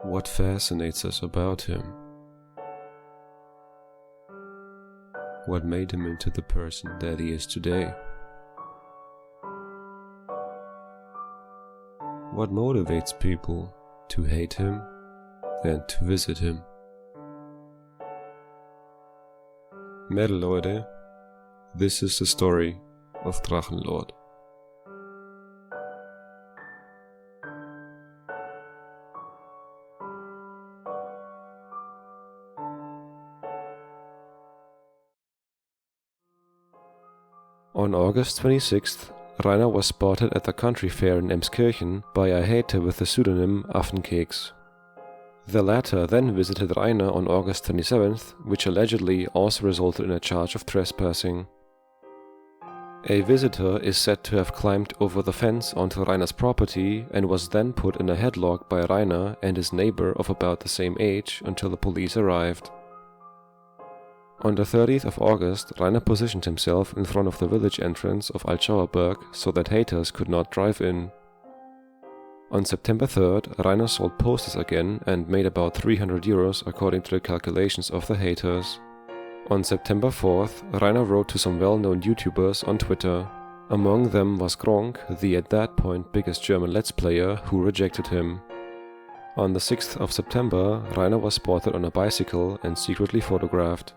What fascinates us about him? What made him into the person that he is today? What motivates people to hate him and to visit him? Metal Leute, this is the story of Drachenlord. On August 26th, Rainer was spotted at the country fair in Emskirchen by a hater with the pseudonym Affenkeks. The latter then visited Rainer on August 27th, which allegedly also resulted in a charge of trespassing. A visitor is said to have climbed over the fence onto Rainer's property and was then put in a headlock by Rainer and his neighbor of about the same age until the police arrived. On the 30th of August, Rainer positioned himself in front of the village entrance of Altschauerberg so that haters could not drive in. On September 3rd, Rainer sold posters again and made about 300 euros according to the calculations of the haters. On September 4th, Rainer wrote to some well-known YouTubers on Twitter. Among them was Gronk, the at that point biggest German Let's Player, who rejected him. On the 6th of September, Rainer was spotted on a bicycle and secretly photographed.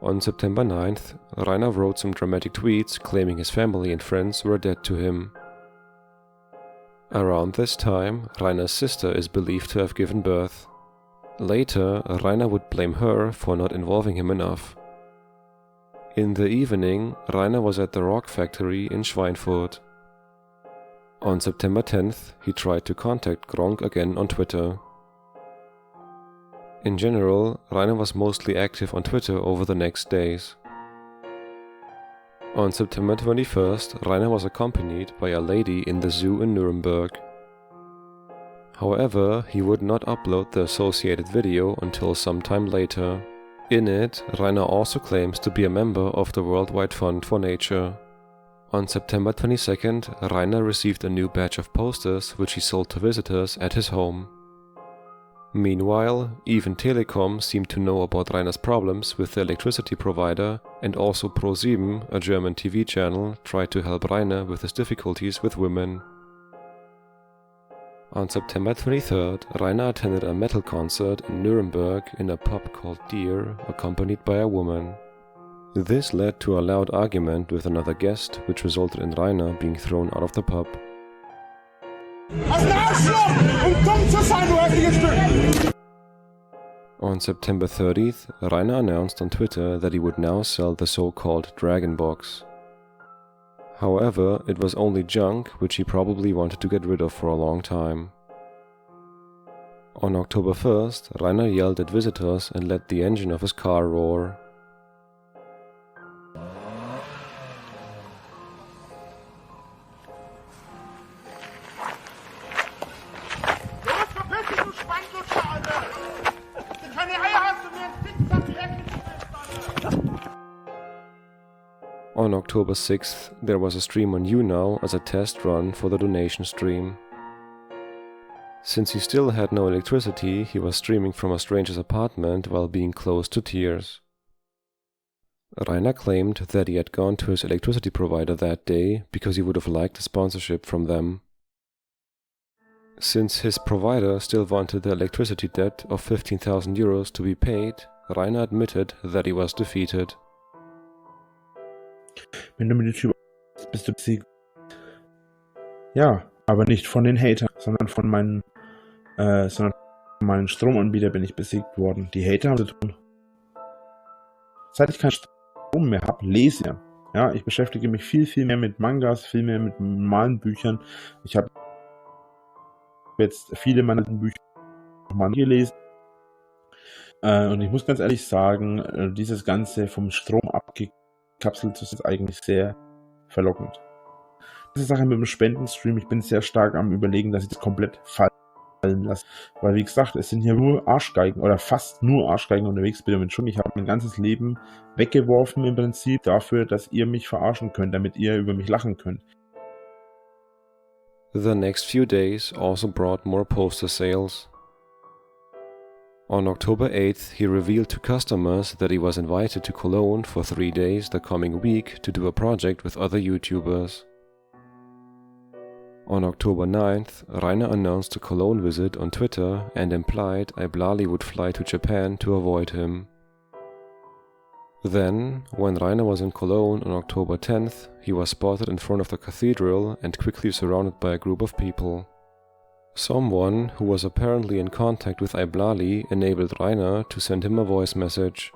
On September 9th, Rainer wrote some dramatic tweets claiming his family and friends were dead to him. Around this time, Rainer's sister is believed to have given birth. Later, Rainer would blame her for not involving him enough. In the evening, Rainer was at the rock factory in Schweinfurt. On September 10th, he tried to contact Gronk again on Twitter. In general, Rainer was mostly active on Twitter over the next days. On September 21st, Rainer was accompanied by a lady in the zoo in Nuremberg. However, he would not upload the associated video until some time later. In it, Rainer also claims to be a member of the Worldwide Fund for Nature. On September 22nd, Rainer received a new batch of posters which he sold to visitors at his home. Meanwhile, even Telekom seemed to know about Rainer's problems with the electricity provider, and also Pro7, a German TV channel, tried to help Rainer with his difficulties with women. On September 23rd, Rainer attended a metal concert in Nuremberg in a pub called Deer, accompanied by a woman. This led to a loud argument with another guest, which resulted in Rainer being thrown out of the pub. On September 30th, Rainer announced on Twitter that he would now sell the so-called Dragon Box. However, it was only junk which he probably wanted to get rid of for a long time. On October 1st, Rainer yelled at visitors and let the engine of his car roar. On October 6th, there was a stream on YouNow as a test run for the donation stream. Since he still had no electricity, he was streaming from a stranger's apartment while being close to tears. Rainer claimed that he had gone to his electricity provider that day because he would have liked a sponsorship from them. Since his provider still wanted the electricity debt of 15,000 euros to be paid, Rainer admitted that he was defeated. Wenn du mit YouTube bist du besiegt. Ja, aber nicht von den Hatern, sondern von meinen Stromanbieter bin ich besiegt worden. Die Hater haben zu tun. Seit ich keinen Strom mehr habe, lese ich. Ja, ich beschäftige mich viel mehr mit Mangas, viel mehr mit normalen Büchern. Ich habe jetzt viele meiner Bücher nochmal gelesen. Und ich muss ganz ehrlich sagen, dieses Ganze vom Strom abgekapselt ist eigentlich sehr verlockend. Diese Sache mit dem Spendenstream, ich bin sehr stark am Überlegen, dass ich das komplett fallen lasse. Weil wie gesagt, es sind hier nur Arschgeigen oder fast nur Arschgeigen unterwegs. Bitte Entschuldigung, ich habe mein ganzes Leben weggeworfen im Prinzip dafür, dass ihr mich verarschen könnt, damit ihr über mich lachen könnt. The next few days also brought more poster sales. On October 8th, he revealed to customers that he was invited to Cologne for 3 days the coming week to do a project with other YouTubers. On October 9th, Rainer announced a Cologne visit on Twitter and implied Iblali would fly to Japan to avoid him. Then, when Rainer was in Cologne on October 10th, he was spotted in front of the cathedral and quickly surrounded by a group of people. Someone who was apparently in contact with Iblali enabled Rainer to send him a voice message.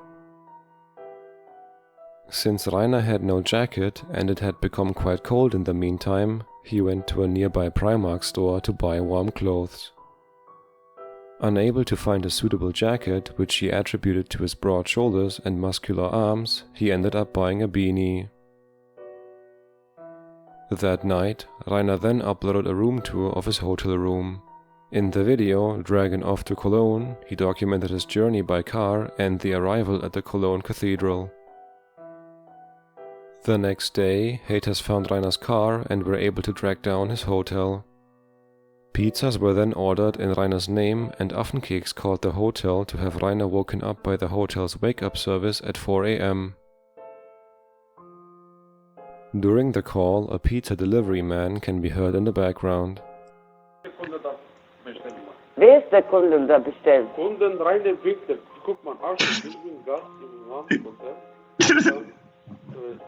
Since Rainer had no jacket and it had become quite cold in the meantime, he went to a nearby Primark store to buy warm clothes. Unable to find a suitable jacket, which he attributed to his broad shoulders and muscular arms, he ended up buying a beanie. That night, Rainer then uploaded a room tour of his hotel room. In the video, Dragon Off to Cologne, he documented his journey by car and the arrival at the Cologne Cathedral. The next day, haters found Rainer's car and were able to track down his hotel. Pizzas were then ordered in Rainer's name, and Affenkeks called the hotel to have Rainer woken up by the hotel's wake-up service at 4 a.m. During the call, a pizza delivery man can be heard in the background. Wer ist der Kunde, der bestellt? Kunden rein den Winkel. Guck mal, Arsch, ich bin Gast im Warmkonzert.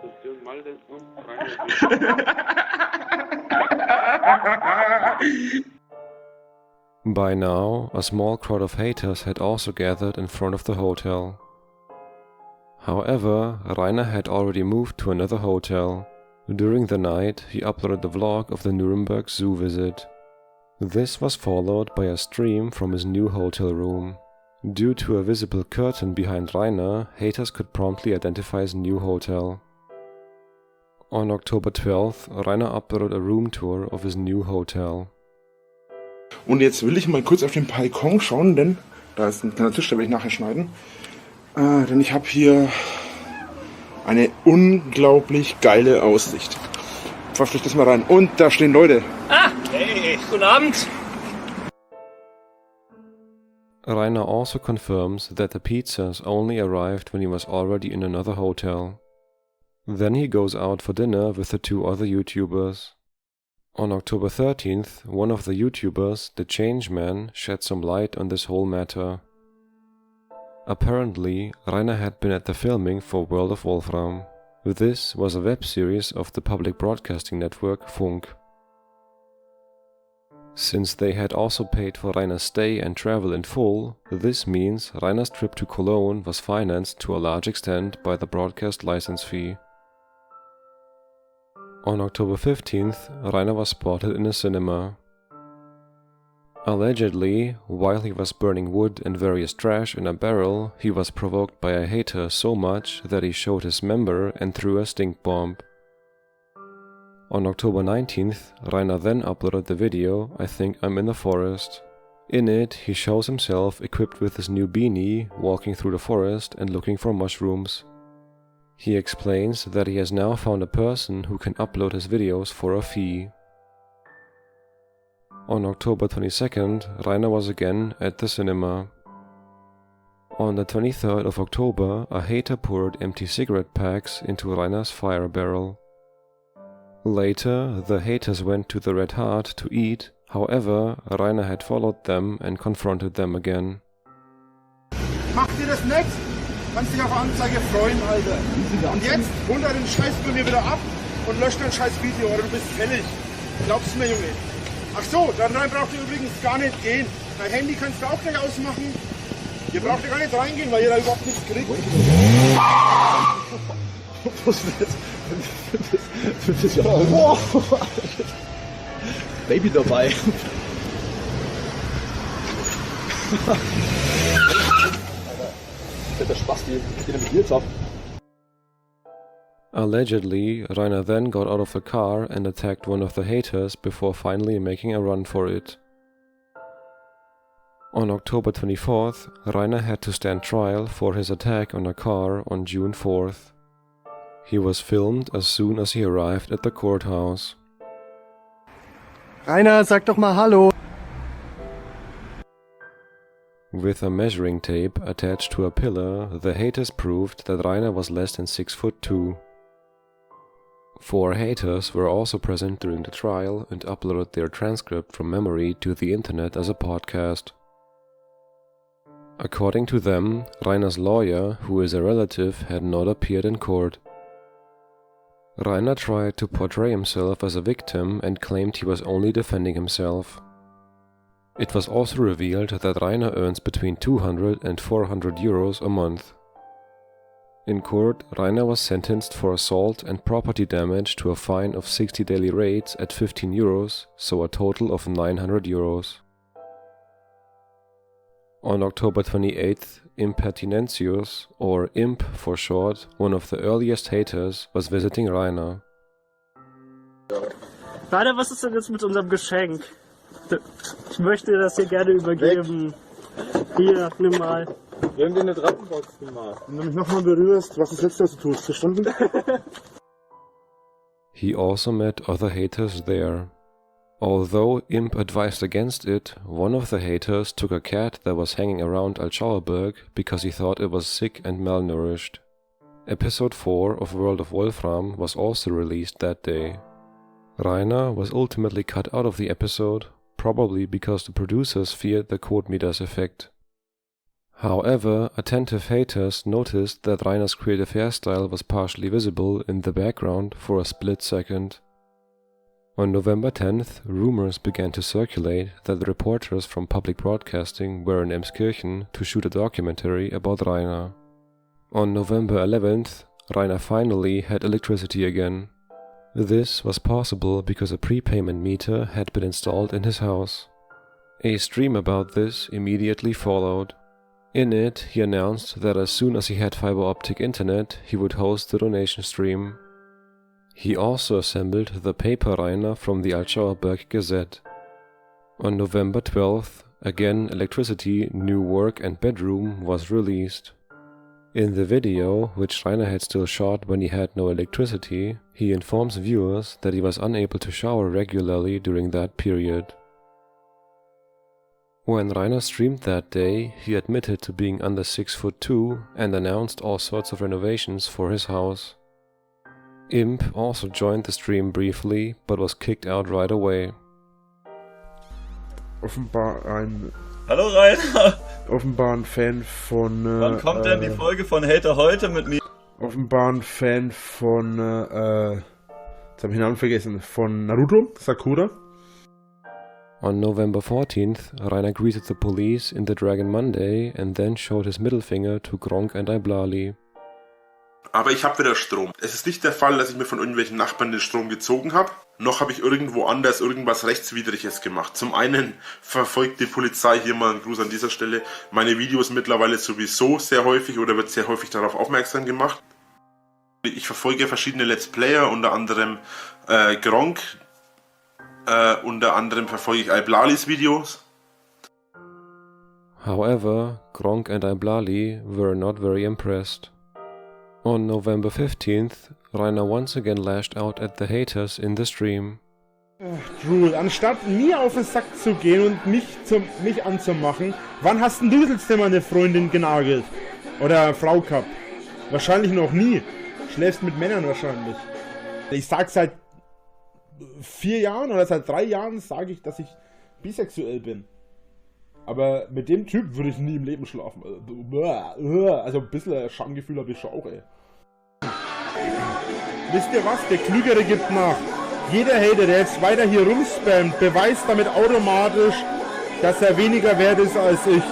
Bestimmt mal den rein den Winkel. By now, a small crowd of haters had also gathered in front of the hotel. However, Rainer had already moved to another hotel. During the night, he uploaded the vlog of the Nuremberg Zoo visit. This was followed by a stream from his new hotel room. Due to a visible curtain behind Rainer, haters could promptly identify his new hotel. On October 12th, Rainer uploaded a room tour of his new hotel. Und jetzt will ich mal kurz auf den Balkon schauen, denn da ist ein kleiner Tisch, den will ich nachher schneiden. Denn ich habe hier eine unglaublich geile Aussicht. Pfeift euch das mal rein. Und da stehen Leute. Ah, hey, guten Abend. Rainer also confirms that the pizzas only arrived when he was already in another hotel. Then he goes out for dinner with the two other YouTubers. On October 13th, one of the YouTubers, The Changeman, shed some light on this whole matter. Apparently, Rainer had been at the filming for World of Wolfram. This was a web series of the public broadcasting network Funk. Since they had also paid for Rainer's stay and travel in full, this means Rainer's trip to Cologne was financed to a large extent by the broadcast license fee. On October 15th, Rainer was spotted in a cinema. Allegedly, while he was burning wood and various trash in a barrel, he was provoked by a hater so much that he showed his member and threw a stink bomb. On October 19th, Rainer then uploaded the video, I Think I'm in the Forest. In it, he shows himself equipped with his new beanie, walking through the forest and looking for mushrooms. He explains that he has now found a person who can upload his videos for a fee. On October 22nd, Rainer was again at the cinema. On the 23rd of October, a hater poured empty cigarette packs into Rainer's fire barrel. Later, the haters went to the Red Heart to eat, however, Rainer had followed them and confronted them again. Macht ihr das nett? Kannst dich auf Anzeige freuen, Alter. Und jetzt holt er den Scheiß bei mir wieder ab und löscht dein scheiß Video, oder du bist fällig. Glaubst du mir, Junge? Ach so, da rein braucht ihr übrigens gar nicht gehen. Dein Handy kannst du auch gleich ausmachen. Ihr braucht ja gar nicht reingehen, weil ihr da überhaupt nichts kriegt. Was ist das? Das ist ja... Wow. Baby dabei. Der Spaß, den er mit dir jetzt hat. Allegedly, Rainer then got out of the car and attacked one of the haters before finally making a run for it. On October 24th, Rainer had to stand trial for his attack on a car on June 4th. He was filmed as soon as he arrived at the courthouse. Rainer, sag doch mal Hallo. With a measuring tape attached to a pillar, the haters proved that Rainer was less than 6'2". 4 haters were also present during the trial and uploaded their transcript from memory to the internet as a podcast. According to them, Rainer's lawyer, who is a relative, had not appeared in court. Rainer tried to portray himself as a victim and claimed he was only defending himself. It was also revealed that Rainer earns between 200 and 400 euros a month. In court, Rainer was sentenced for assault and property damage to a fine of 60 daily rates at 15 euros, so a total of 900 euros. On October 28th, Impertinentius, or Imp for short, one of the earliest haters, was visiting Rainer. Rainer, was ist denn jetzt mit unserem Geschenk? Ich möchte dir das hier gerne übergeben. Hier, nimm mal. Wir haben dir eine Drachenbox gemacht. Wenn du mich nochmal berührst, was ist jetzt, was du tust? Verstanden? He also met other haters there. Although Imp advised against it, one of the haters took a cat that was hanging around Altschauerberg because he thought it was sick and malnourished. Episode 4 of World of Wolfram was also released that day. Rainer was ultimately cut out of the episode, probably because the producers feared the Quote-Meters effect. However, attentive haters noticed that Rainer's creative hairstyle was partially visible in the background for a split second. On November 10th, rumors began to circulate that the reporters from public broadcasting were in Emskirchen to shoot a documentary about Rainer. On November 11th, Rainer finally had electricity again. This was possible because a prepayment meter had been installed in his house. A stream about this immediately followed. In it, he announced that as soon as he had fiber optic internet, he would host the donation stream. He also assembled the paper Rainer from the Altschauerberg Gazette. On November 12th, again electricity, new work and bedroom was released. In the video, which Rainer had still shot when he had no electricity, he informs viewers that he was unable to shower regularly during that period. When Rainer streamed that day, he admitted to being under 6'2" and announced all sorts of renovations for his house. Imp also joined the stream briefly, but was kicked out right away. Offenbar ein Fan von... Wann kommt denn die Folge von Hater heute mit mir? Offenbar ein Fan von... jetzt habe ich den Namen vergessen. Von Naruto, Sakura. On November 14th, Rainer greeted the police in the Dragon Monday and then showed his middle finger to Gronk and Iblali. Aber ich habe wieder Strom. Es ist nicht der Fall, dass ich mir von irgendwelchen Nachbarn den Strom gezogen habe, noch habe ich irgendwo anders irgendwas Rechtswidriges gemacht. Zum einen verfolgt die Polizei, hier mal ein Gruß an dieser Stelle, meine Videos mittlerweile sowieso sehr häufig oder wird sehr häufig darauf aufmerksam gemacht. Ich verfolge verschiedene Let's Player, unter anderem Gronk, unter anderem verfolge ich Iblalis Videos. However, Gronk and Iblali were not very impressed. On November 15th, Rainer once again lashed out at the haters in the stream. Drool, anstatt mir auf den Sack zu gehen und mich anzumachen, wann hast denn du jetzt mal eine Freundin genagelt? Oder Frau gehabt? Wahrscheinlich noch nie. Schläfst mit Männern wahrscheinlich. Ich sag seit 4 Jahren oder seit 3 Jahren sage ich, dass ich bisexuell bin. Aber mit dem Typ würde ich nie im Leben schlafen. Also ein bisschen Schamgefühl habe ich schon auch, ey. Wisst ihr was? Der Klügere gibt nach. Jeder Hater, der jetzt weiter hier rumspammt, beweist damit automatisch, dass er weniger wert ist als ich.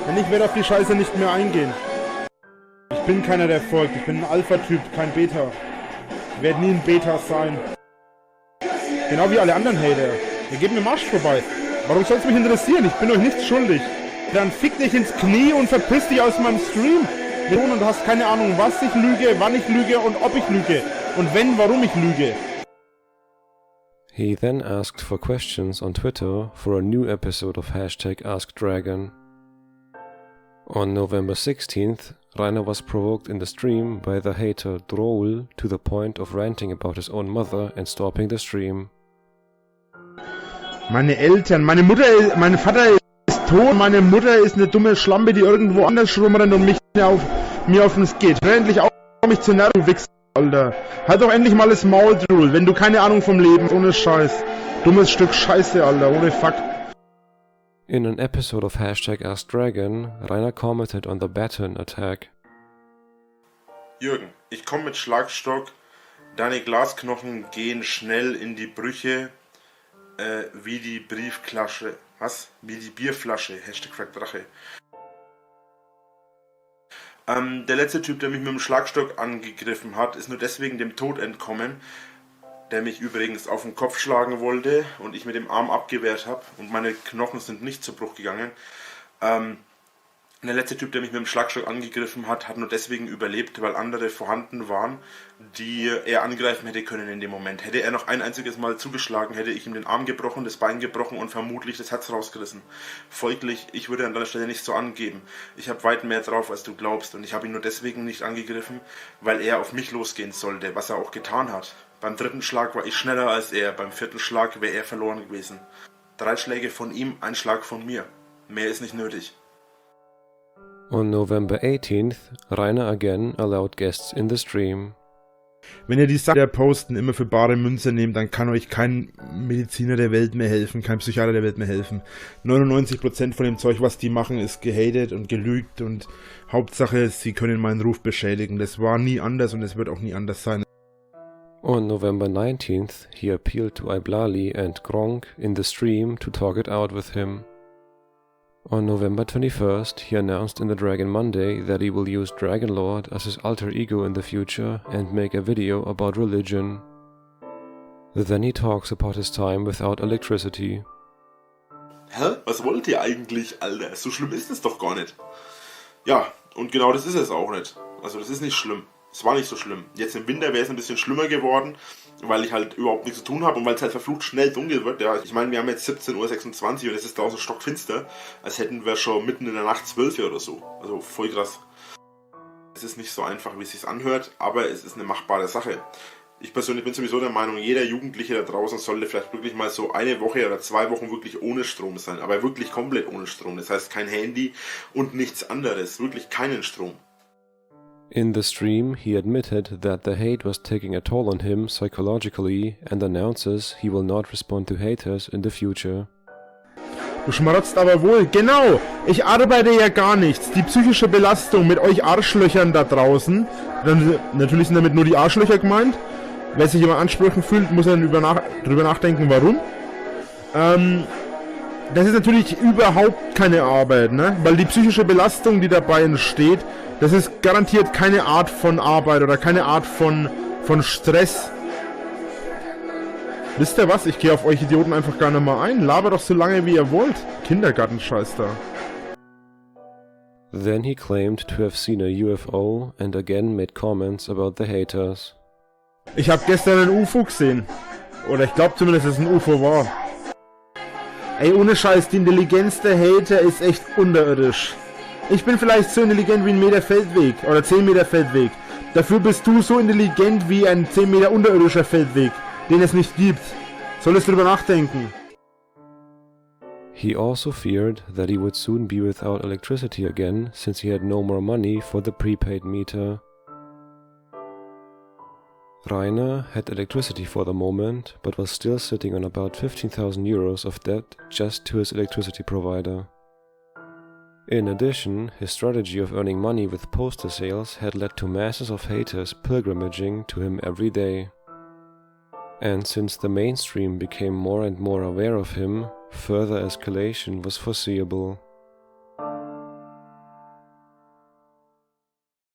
Denn ich werde auf die Scheiße nicht mehr eingehen. Ich bin keiner, der folgt. Ich bin ein Alpha-Typ, kein Beta. Ich werde nie ein Beta sein. Genau wie alle anderen Hater. Ihr gebt mir Marsch vorbei. Warum soll es mich interessieren? Ich bin euch nichts schuldig. Dann fick dich ins Knie und verpiss dich aus meinem Stream. Und du hast keine Ahnung, was ich lüge, wann ich lüge und ob ich lüge. Und wenn, warum ich lüge. He then asked for questions on Twitter for a new episode of #AskDragon. On November 16th, Rainer was provoked in the stream by the hater Droll to the point of ranting about his own mother and stopping the stream. Meine Eltern, meine Mutter, mein Vater ist tot. Meine Mutter ist eine dumme Schlampe, die irgendwo anders rumrennt und mir auf den geht. Hör endlich auf, mich zu nerven, du Wichser, Alter. Halt doch endlich mal das Maul, Drul, wenn du keine Ahnung vom Leben hast, ohne Scheiß. Dummes Stück Scheiße, Alter, ohne Fuck. In an episode of #AskDragon, Rainer commented on the Baton attack. Jürgen, ich komme mit Schlagstock. Deine Glasknochen gehen schnell in die Brüche, wie die Briefklasche. Was? Wie die Bierflasche. #Drache. Der letzte Typ, der mich mit dem Schlagstock angegriffen hat, ist nur deswegen dem Tod entkommen, der mich übrigens auf den Kopf schlagen wollte und ich mit dem Arm abgewehrt habe und meine Knochen sind nicht zu Bruch gegangen. Der letzte Typ, der mich mit dem Schlagstock angegriffen hat, hat nur deswegen überlebt, weil andere vorhanden waren, die er angreifen hätte können in dem Moment. Hätte er noch ein einziges Mal zugeschlagen, hätte ich ihm den Arm gebrochen, das Bein gebrochen und vermutlich das Herz rausgerissen. Folglich, ich würde an deiner Stelle nicht so angeben. Ich habe weit mehr drauf, als du glaubst und ich habe ihn nur deswegen nicht angegriffen, weil er auf mich losgehen sollte, was er auch getan hat. Beim 3. Schlag war ich schneller als er, beim 4. Schlag wäre er verloren gewesen. 3 Schläge von ihm, 1 Schlag von mir. Mehr ist nicht nötig. On November 18th, Rainer again allowed guests in the stream. Wenn ihr die Sache der Posten immer für bare Münze nehmt, dann kann euch kein Mediziner der Welt mehr helfen, kein Psychiater der Welt mehr helfen. 99% von dem Zeug, was die machen, ist gehatet und gelügt und Hauptsache, sie können meinen Ruf beschädigen. Das war nie anders und es wird auch nie anders sein. On November 19th, he appealed to Iblali and Gronk in the stream to talk it out with him. On November 21st, he announced in the Dragon Monday that he will use Drachenlord as his alter ego in the future and make a video about religion. Then he talks about his time without electricity. Hä? Was wollt ihr eigentlich, Alter? So schlimm ist es doch gar nicht. Ja, und genau das ist es auch nicht. Also das ist nicht schlimm. Es war nicht so schlimm. Jetzt im Winter wäre es ein bisschen schlimmer geworden, weil ich halt überhaupt nichts zu tun habe und weil es halt verflucht schnell dunkel wird. Ja, ich meine, wir haben jetzt 17:26 Uhr und es ist draußen stockfinster, als hätten wir schon mitten in der Nacht 12 Uhr oder so. Also voll krass. Es ist nicht so einfach, wie es sich anhört, aber es ist eine machbare Sache. Ich persönlich bin sowieso der Meinung, jeder Jugendliche da draußen sollte vielleicht wirklich mal so eine Woche oder 2 Wochen wirklich ohne Strom sein, aber wirklich komplett ohne Strom. Das heißt kein Handy und nichts anderes, wirklich keinen Strom. In the stream, he admitted that the hate was taking a toll on him psychologically and announces he will not respond to haters in the future. Du schmarotzt aber wohl. Genau, ich arbeite ja gar nichts. Die psychische Belastung mit euch Arschlöchern da draußen, natürlich sind damit nur die Arschlöcher gemeint. Wer sich immer ansprechen fühlt, muss dann drüber nachdenken, warum. Das ist natürlich überhaupt keine Arbeit, ne? Weil die psychische Belastung, die dabei entsteht, das ist garantiert keine Art von Arbeit oder keine Art von Stress. Wisst ihr was? Ich gehe auf euch Idioten einfach gar nicht mal ein. Labert doch so lange, wie ihr wollt. Kindergartenscheiß da. Then he claimed to have seen a UFO and again made comments about the haters. Ich habe gestern ein UFO gesehen. Oder ich glaube zumindest, dass es ein UFO war. Ey, ohne Scheiß, die Intelligenz der Hater ist echt unterirdisch. Ich bin vielleicht so intelligent wie ein Meter Feldweg oder 10 Meter Feldweg. Dafür bist du so intelligent wie ein 10 Meter unterirdischer Feldweg, den es nicht gibt. Solltest du drüber nachdenken. He also feared that he would soon be without electricity again since he had no more money for the prepaid meter. Rainer had electricity for the moment, but was still sitting on about 15,000 euros of debt just to his electricity provider. In addition, his strategy of earning money with poster sales had led to masses of haters pilgrimaging to him every day. And since the mainstream became more and more aware of him, further escalation was foreseeable.